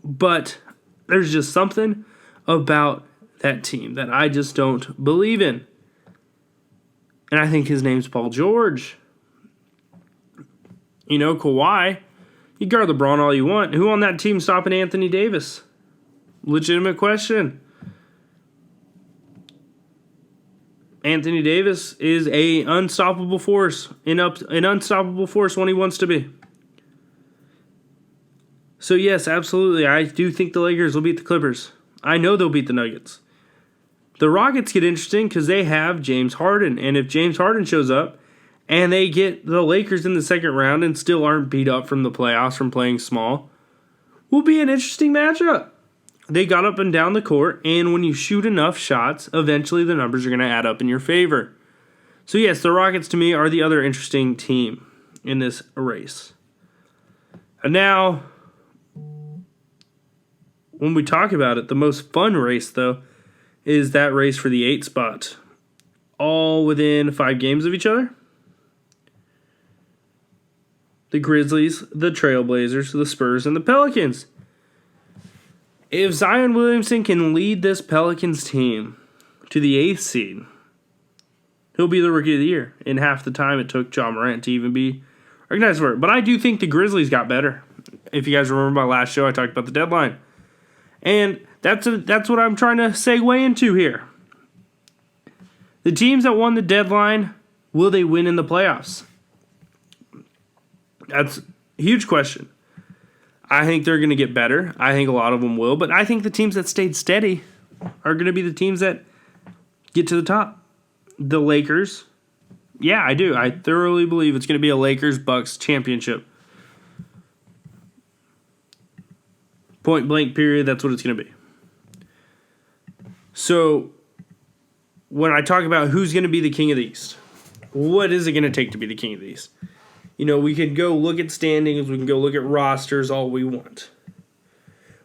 But there's just something about that team that I just don't believe in. And I think his name's Paul George. Kawhi, you guard LeBron all you want. Who on that team stopping Anthony Davis? Legitimate question. Anthony Davis is an unstoppable force, an unstoppable force when he wants to be. So yes, absolutely, I do think the Lakers will beat the Clippers. I know they'll beat the Nuggets. The Rockets get interesting because they have James Harden, and if James Harden shows up and they get the Lakers in the second round and still aren't beat up from the playoffs from playing small, will be an interesting matchup. They got up and down the court, and when you shoot enough shots, eventually the numbers are going to add up in your favor. So yes, the Rockets to me are the other interesting team in this race. And now, when we talk about it, the most fun race, though, is that race for the 8 spot. All within 5 games of each other. The Grizzlies, the Trailblazers, the Spurs, and the Pelicans. If Zion Williamson can lead this Pelicans team to the 8th seed, he'll be the Rookie of the Year in half the time it took John Morant to even be recognized for it. But I do think the Grizzlies got better. If you guys remember my last show, I talked about the deadline. And that's what I'm trying to segue into here. The teams that won the deadline, will they win in the playoffs? That's a huge question. I think they're going to get better. I think a lot of them will. But I think the teams that stayed steady are going to be the teams that get to the top. The Lakers. Yeah, I do. I thoroughly believe it's going to be a Lakers-Bucks championship. Point blank period, that's what it's going to be. So, when I talk about who's going to be the king of the East, what is it going to take to be the king of the East? We can go look at standings, we can go look at rosters, all we want.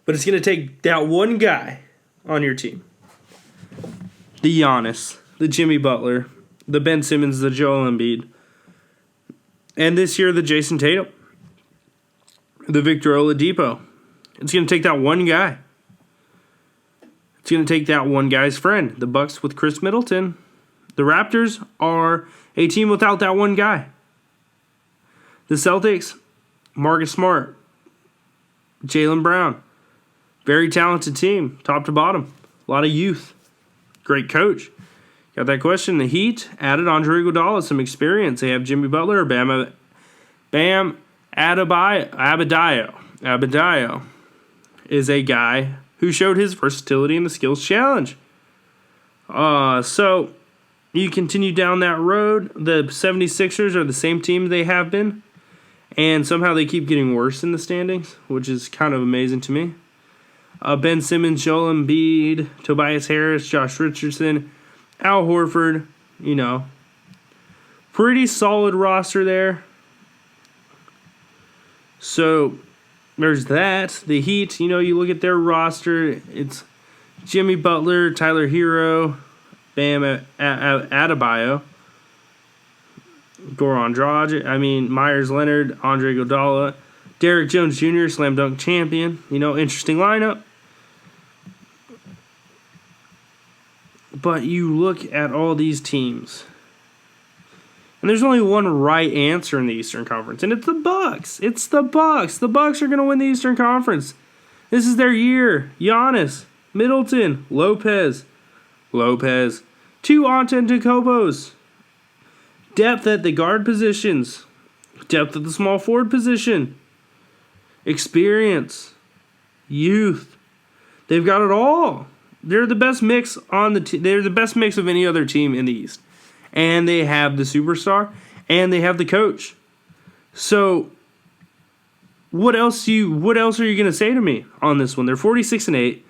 But it's going to take that one guy on your team. The Giannis, the Jimmy Butler, the Ben Simmons, the Joel Embiid. And this year, the Jason Tatum, the Victor Oladipo. It's going to take that one guy. It's going to take that one guy's friend. The Bucks with Chris Middleton. The Raptors are a team without that one guy. The Celtics, Marcus Smart, Jaylen Brown. Very talented team, top to bottom. A lot of youth. Great coach. Got that question. The Heat added Andre Iguodala, some experience. They have Jimmy Butler, Bam Adebayo. Adebayo is a guy who showed his versatility in the skills challenge. So you continue down that road, the 76ers are the same team they have been, and somehow they keep getting worse in the standings, which is kind of amazing to me. Ben Simmons, Joel Embiid, Tobias Harris, Josh Richardson, Al Horford, pretty solid roster there. So there's that. The Heat, you look at their roster, it's Jimmy Butler, Tyler Hero, Bam Adebayo, Goran Dragic, Myers Leonard, Andre Iguodala, Derrick Jones Jr., slam dunk champion. Interesting lineup. But you look at all these teams, and there's only one right answer in the Eastern Conference, and it's the Bucks. It's the Bucks. The Bucks are going to win the Eastern Conference. This is their year. Giannis, Middleton, Lopez, two Antetokounmpos, depth at the guard positions, depth at the small forward position, experience, youth. They've got it all. They're the best mix they're the best mix of any other team in the East. And they have the superstar and they have the coach. So what else are you going to say to me on this one? They're 46-8.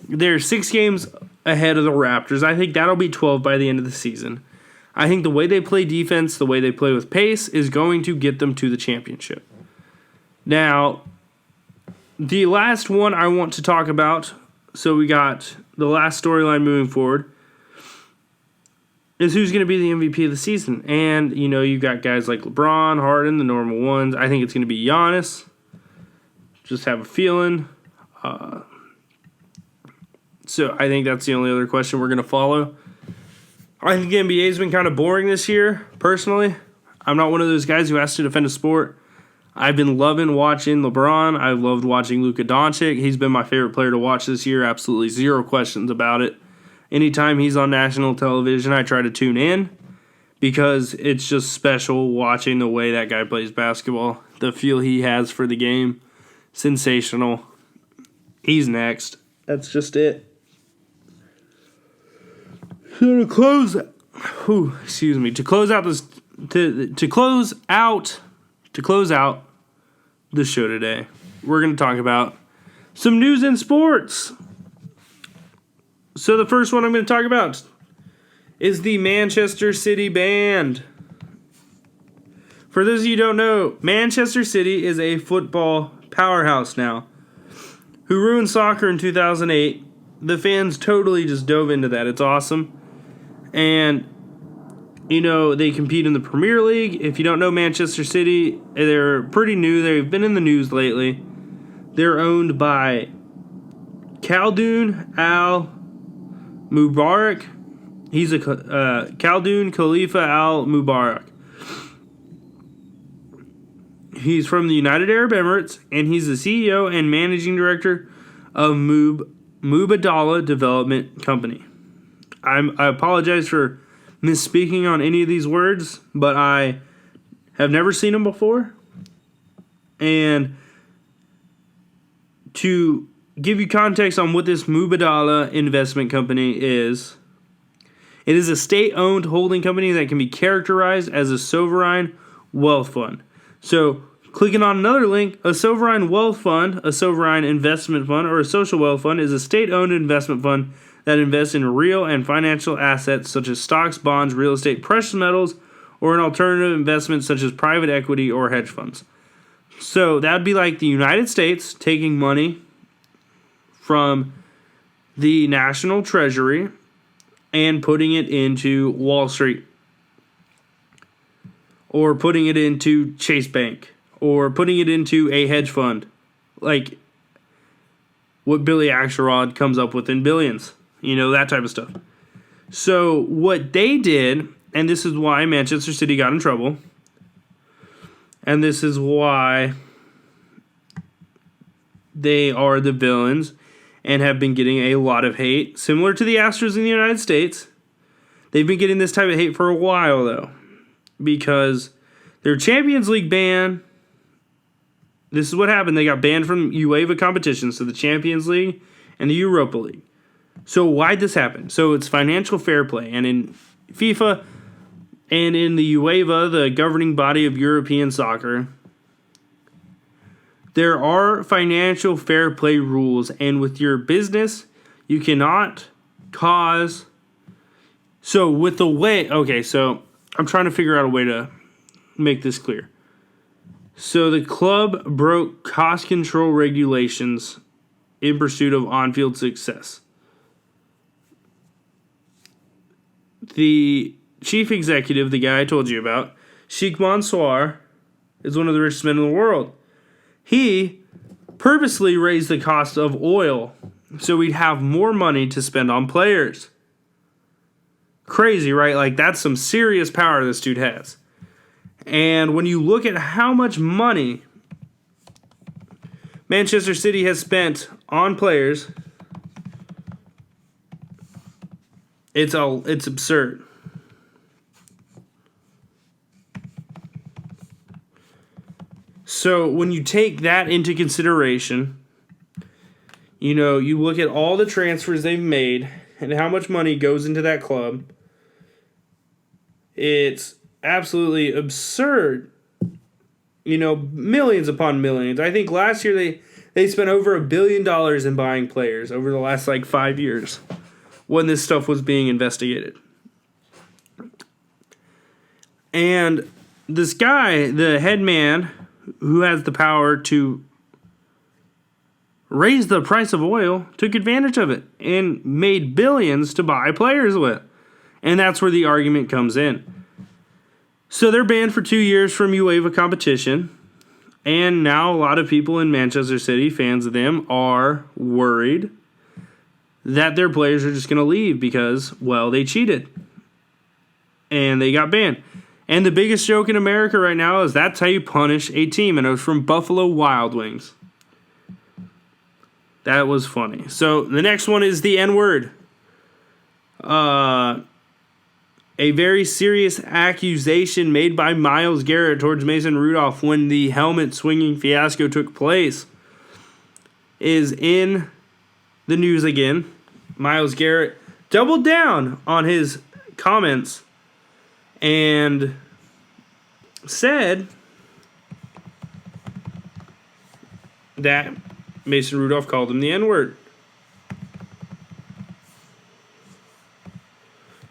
They're 6 games ahead of the Raptors. I think that'll be 12 by the end of the season. I think the way they play defense, the way they play with pace is going to get them to the championship. Now, the last one I want to talk about, so we got the last storyline moving forward, is who's going to be the MVP of the season. And, you've got guys like LeBron, Harden, the normal ones. I think it's going to be Giannis. Just have a feeling. So I think that's the only other question we're going to follow. I think the NBA has been kind of boring this year, personally. I'm not one of those guys who has to defend a sport. I've been loving watching LeBron. I've loved watching Luka Doncic. He's been my favorite player to watch this year. Absolutely zero questions about it. Anytime he's on national television, I try to tune in because it's just special watching the way that guy plays basketball. The feel he has for the game, sensational. He's next. That's just it. So to close out the show today, we're going to talk about some news in sports. So the first one I'm going to talk about is the Manchester City Band. For those of you who don't know, Manchester City is a football powerhouse now who ruined soccer in 2008. The fans totally just dove into that. It's awesome. And, they compete in the Premier League. If you don't know Manchester City, they're pretty new. They've been in the news lately. They're owned by Khaldoon Al Mubarak. He's a Khaldoon Khalifa Al Mubarak. He's from the United Arab Emirates, and he's the CEO and managing director of Mubadala Development Company. I apologize for misspeaking on any of these words, but I have never seen them before. And to give you context on what this Mubadala investment company is, it is a state-owned holding company that can be characterized as a sovereign wealth fund. So, clicking on another link, a sovereign wealth fund, a sovereign investment fund, or a social wealth fund is a state-owned investment fund that invests in real and financial assets such as stocks, bonds, real estate, precious metals, or an alternative investment such as private equity or hedge funds. So that would be like the United States taking money from the national treasury and putting it into Wall Street, or putting it into Chase Bank, or putting it into a hedge fund, like what Billy Axelrod comes up with in Billions. That type of stuff. So what they did, and this is why Manchester City got in trouble, and this is why they are the villains and have been getting a lot of hate, similar to the Astros in the United States. They've been getting this type of hate for a while, though, because their Champions League ban, this is what happened. They got banned from UEFA competitions, so the Champions League and the Europa League. So why'd this happen? So it's financial fair play. And in FIFA and in the UEFA, the governing body of European soccer, there are financial fair play rules. And with your business, you cannot cause... So with the way... Okay, so I'm trying to figure out a way to make this clear. So the club broke cost control regulations in pursuit of on-field success. The chief executive, the guy I told you about, Sheikh Mansour, is one of the richest men in the world. He purposely raised the cost of oil so we'd have more money to spend on players. Crazy, right? Like, that's some serious power this dude has. And when you look at how much money Manchester City has spent on players, it's absurd. So when you take that into consideration, you know, you look at all the transfers they've made and how much money goes into that club, it's absolutely absurd. You know, millions upon millions. I think last year they spent over $1 billion in buying players over the last 5 years when this stuff was being investigated. And this guy, the head man who has the power to raise the price of oil, took advantage of it and made billions to buy players with. And that's where the argument comes in. So they're banned for 2 years from UEFA competition, and now a lot of people in Manchester City, fans of them, are worried that their players are just going to leave because, well, they cheated, and they got banned. And the biggest joke in America right now is that's how you punish a team, and it was from Buffalo Wild Wings. That was funny. So the next one is the N-word. A very serious accusation made by Myles Garrett towards Mason Rudolph when the helmet swinging fiasco took place is in the news again. Myles Garrett doubled down on his comments and said that Mason Rudolph called him the N-word.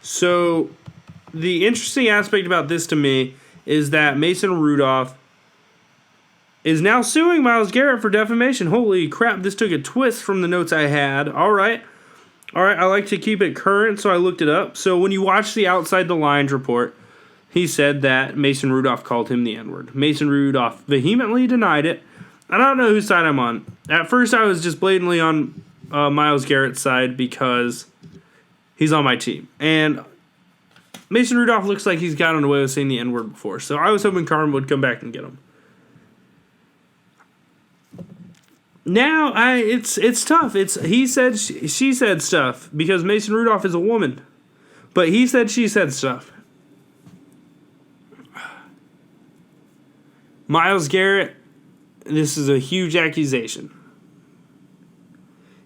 So the interesting aspect about this to me is that Mason Rudolph is now suing Myles Garrett for defamation. Holy crap, this took a twist from the notes I had. All right, I like to keep it current, so I looked it up. So when you watch the Outside the Lines report, he said that Mason Rudolph called him the N-word. Mason Rudolph vehemently denied it. I don't know whose side I'm on. At first, I was just blatantly on Myles Garrett's side because he's on my team. And Mason Rudolph looks like he's gotten away with saying the N-word before. So I was hoping Karma would come back and get him. Now, it's tough. It's he said, she said stuff because Mason Rudolph is a woman. But he said, she said stuff. Myles Garrett, this is a huge accusation.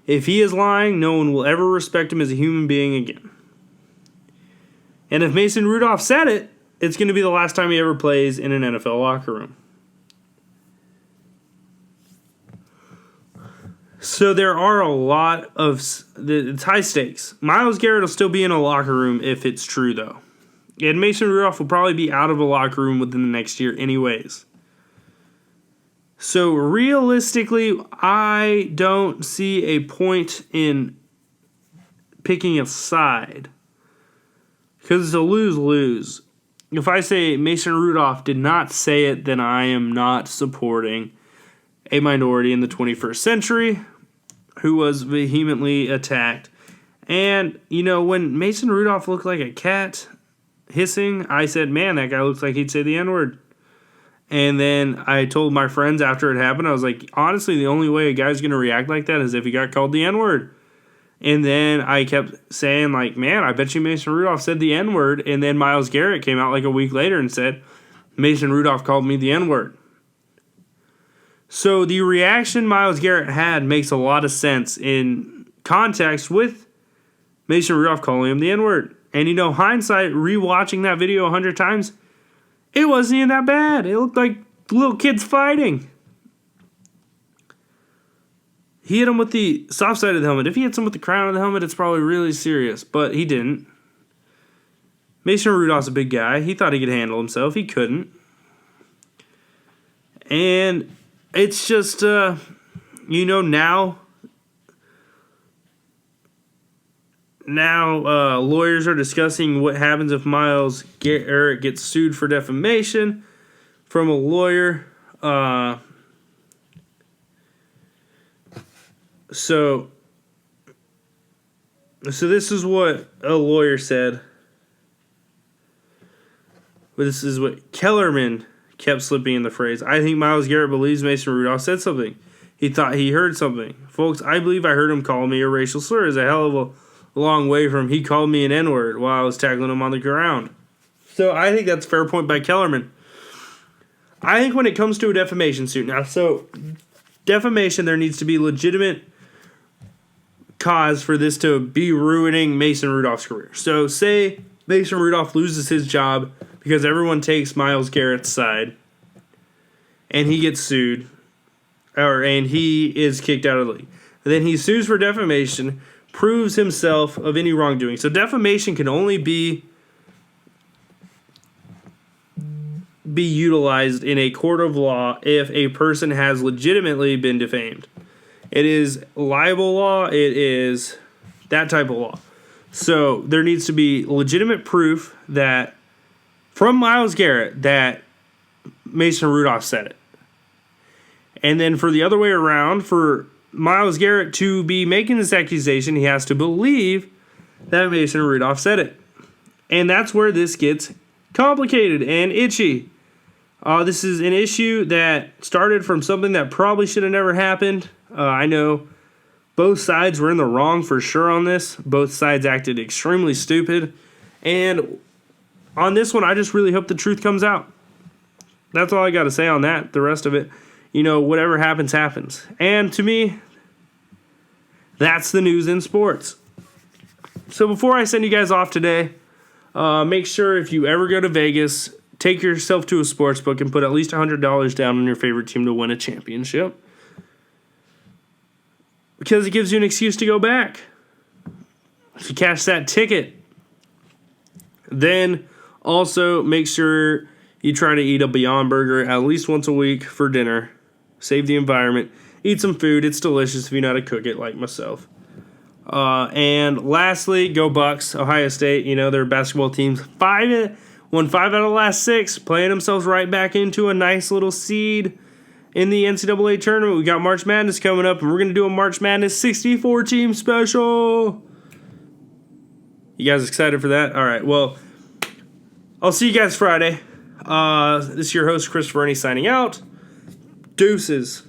If he is lying, no one will ever respect him as a human being again. And if Mason Rudolph said it, it's going to be the last time he ever plays in an NFL locker room. So there are a lot of... It's high stakes. Myles Garrett will still be in a locker room if it's true, though. And Mason Rudolph will probably be out of a locker room within the next year anyways. So realistically, I don't see a point in picking a side. Because it's a lose-lose. If I say Mason Rudolph did not say it, then I am not supporting a minority in the 21st century who was vehemently attacked. And, you know, when Mason Rudolph looked like a cat hissing, I said, man, that guy looks like he'd say the N-word. And then I told my friends after it happened, I was like, honestly, the only way a guy's going to react like that is if he got called the N-word. And then I kept saying, like, man, I bet you Mason Rudolph said the N-word. And then Myles Garrett came out like a week later and said, Mason Rudolph called me the N-word. So the reaction Myles Garrett had makes a lot of sense in context with Mason Rudolph calling him the N-word. And, hindsight, rewatching that video 100 times, it wasn't even that bad. It looked like little kids fighting. He hit him with the soft side of the helmet. If he hits him with the crown of the helmet, it's probably really serious. But he didn't. Mason Rudolph's a big guy. He thought he could handle himself. He couldn't. And it's just, now lawyers are discussing what happens if Myles Garrett gets sued for defamation from a lawyer. So this is what a lawyer said. This is what Kellerman kept slipping in the phrase. I think Myles Garrett believes Mason Rudolph said something. He thought he heard something. Folks, I believe I heard him call me a racial slur. It's a hell of a long way from he called me an N-word while I was tackling him on the ground. So I think that's a fair point by Kellerman. I think when it comes to a defamation suit now, defamation, there needs to be legitimate cause for this to be ruining Mason Rudolph's career. So say Mason Rudolph loses his job because everyone takes Myles Garrett's side and he gets sued and he is kicked out of the league. And then he sues for defamation, proves himself of any wrongdoing. So defamation can only be utilized in a court of law if a person has legitimately been defamed. It is libel law. It is that type of law. So there needs to be legitimate proof that from Myles Garrett that Mason Rudolph said it. And then for the other way around, for Myles Garrett to be making this accusation, he has to believe that Mason Rudolph said it. And that's where this gets complicated and itchy. This is an issue that started from something that probably should have never happened. I know both sides were in the wrong for sure on this. Both sides acted extremely stupid. And on this one, I just really hope the truth comes out. That's all I got to say on that. The rest of it, whatever happens, happens. And to me, that's the news in sports. So before I send you guys off today, make sure if you ever go to Vegas, take yourself to a sports book and put at least $100 down on your favorite team to win a championship. Because it gives you an excuse to go back. If you cash that ticket, then also make sure you try to eat a Beyond Burger at least once a week for dinner. Save the environment. Eat some food. It's delicious if you know how to cook it like myself. And lastly, go Bucks. Ohio State, their basketball teams won 5 out of the last 6, playing themselves right back into a nice little seed in the NCAA tournament. We got March Madness coming up, and we're going to do a March Madness 64-team special. You guys excited for that? All right, well, I'll see you guys Friday. This is your host, Chris Fernie, signing out. Deuces.